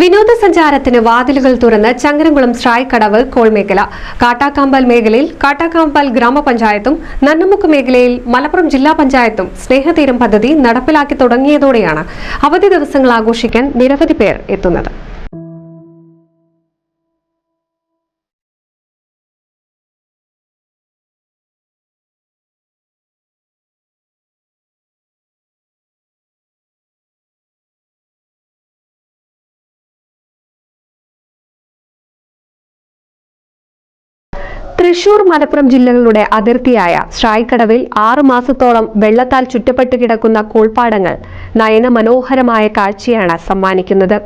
വിനോദസഞ്ചാരത്തിന് വാതിലുകൾ തുറന്ന് ചങ്ങരംകുളം സ്രായ്ക്കടവ് കോൾ മേഖല, കാട്ടാക്കാമ്പൽ മേഖലയിൽ കാട്ടാക്കാമ്പൽ ഗ്രാമപഞ്ചായത്തും നന്നമുക്ക് മേഖലയിൽ മലപ്പുറം ജില്ലാ പഞ്ചായത്തും സ്നേഹതീരം പദ്ധതി നടപ്പിലാക്കി തുടങ്ങിയതോടെയാണ് അവധി ദിവസങ്ങൾ ആഘോഷിക്കാൻ നിരവധി പേർ എത്തുന്നത്. തൃശൂർ, മലപ്പുറം ജില്ലകളുടെ അതിർത്തിയായ സ്രായ്ക്കടവിൽ 6 മാസത്തോളം വെള്ളത്താൽ ചുറ്റപ്പെട്ടു കിടക്കുന്ന കോൾപ്പാടങ്ങൾ നയനമനോഹരമായ കാഴ്ചയാണ് സമ്മാനിക്കുന്നത്.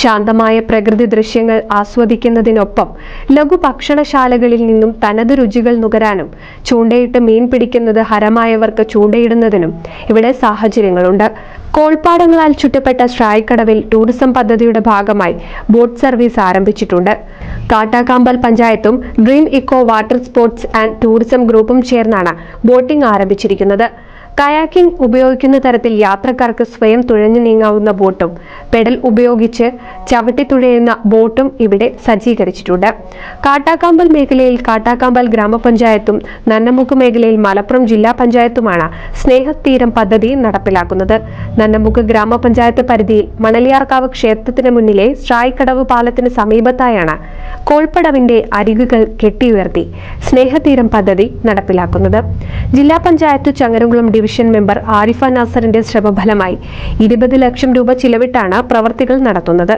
ശാന്തമായ പ്രകൃതി ദൃശ്യങ്ങൾ ആസ്വദിക്കുന്നതിനൊപ്പം ലഘുഭക്ഷണശാലകളിൽ നിന്നും തനത് രുചികൾ നുകരാനും ചൂണ്ടയിട്ട് മീൻ പിടിക്കുന്നത് ഹരമായവർക്ക് ചൂണ്ടയിടുന്നതിനും ഇവിടെ സാഹചര്യങ്ങളുണ്ട്. കോൾപ്പാടങ്ങളാൽ ചുറ്റപ്പെട്ട സ്രായ്ക്കടവിൽ ടൂറിസം പദ്ധതിയുടെ ഭാഗമായി ബോട്ട് സർവീസ് ആരംഭിച്ചിട്ടുണ്ട്. കാട്ടാക്കാമ്പൽ പഞ്ചായത്തും dream eco water sports and tourism ഗ്രൂപ്പും ചേർന്നാണ് ബോട്ടിംഗ് ആരംഭിച്ചിരിക്കുന്നത്. കയാക്കിംഗ് ഉപയോഗിക്കുന്ന തരത്തിൽ യാത്രക്കാർക്ക് സ്വയം തുഴഞ്ഞു നീങ്ങാവുന്ന ബോട്ടും പെഡൽ ഉപയോഗിച്ച് ചവിട്ടി തുഴയുന്ന ബോട്ടും ഇവിടെ സജ്ജീകരിച്ചിട്ടുണ്ട്. കാട്ടാക്കാമ്പൽ മേഖലയിൽ കാട്ടാക്കാമ്പൽ ഗ്രാമപഞ്ചായത്തും നന്നമുക്ക് മേഖലയിൽ മലപ്പുറം ജില്ലാ പഞ്ചായത്തുമാണ് സ്നേഹതീരം പദ്ധതി നടപ്പിലാക്കുന്നത്. നന്നമുക്ക് ഗ്രാമപഞ്ചായത്ത് പരിധിയിൽ മണലിയാർക്കാവ് ക്ഷേത്രത്തിന് മുന്നിലെ സ്രായ്ക്കടവ് പാലത്തിന് സമീപത്തായാണ് കോൾപ്പടവിന്റെ അരികുകൾ കെട്ടിയുയർത്തി സ്നേഹതീരം പദ്ധതി നടപ്പിലാക്കുന്നത്. ജില്ലാ പഞ്ചായത്ത് ചങ്ങരംകുളം ഡിവിഷൻ മെമ്പർ ആരിഫ നാസറിന്റെ ശ്രമഫലമായി 20 ലക്ഷം രൂപ ചിലവിട്ടാണ് പ്രവർത്തികൾ നടത്തുന്നത്.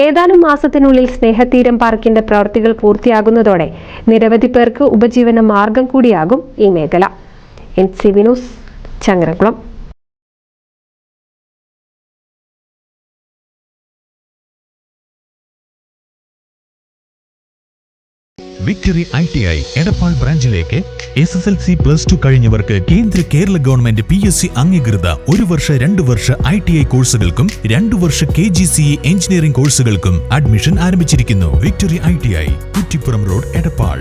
ഏതാനും മാസത്തിനുള്ളിൽ സ്നേഹതീരം പാർക്കിന്റെ പ്രവൃത്തികൾ പൂർത്തിയാകുന്നതോടെ നിരവധി പേർക്ക് ഉപജീവന മാർഗം കൂടിയാകും ഈ മേഖല. NCV news, Changaramkulam. Victory ITI Edappal ബ്രാഞ്ചിലേക്ക് SSLC+2 കഴിഞ്ഞവർക്ക് കേരള ഗവൺമെന്റ് PSC അംഗീകൃത 1 വർഷ 2 വർഷ ITI കോഴ്സുകൾക്കും 2 വർഷ KGCE എഞ്ചിനീയറിംഗ് കോഴ്സുകൾക്കും അഡ്മിഷൻ ആരംഭിച്ചിരിക്കുന്നു. Victory ITI, Kuttippuram road, Edappal.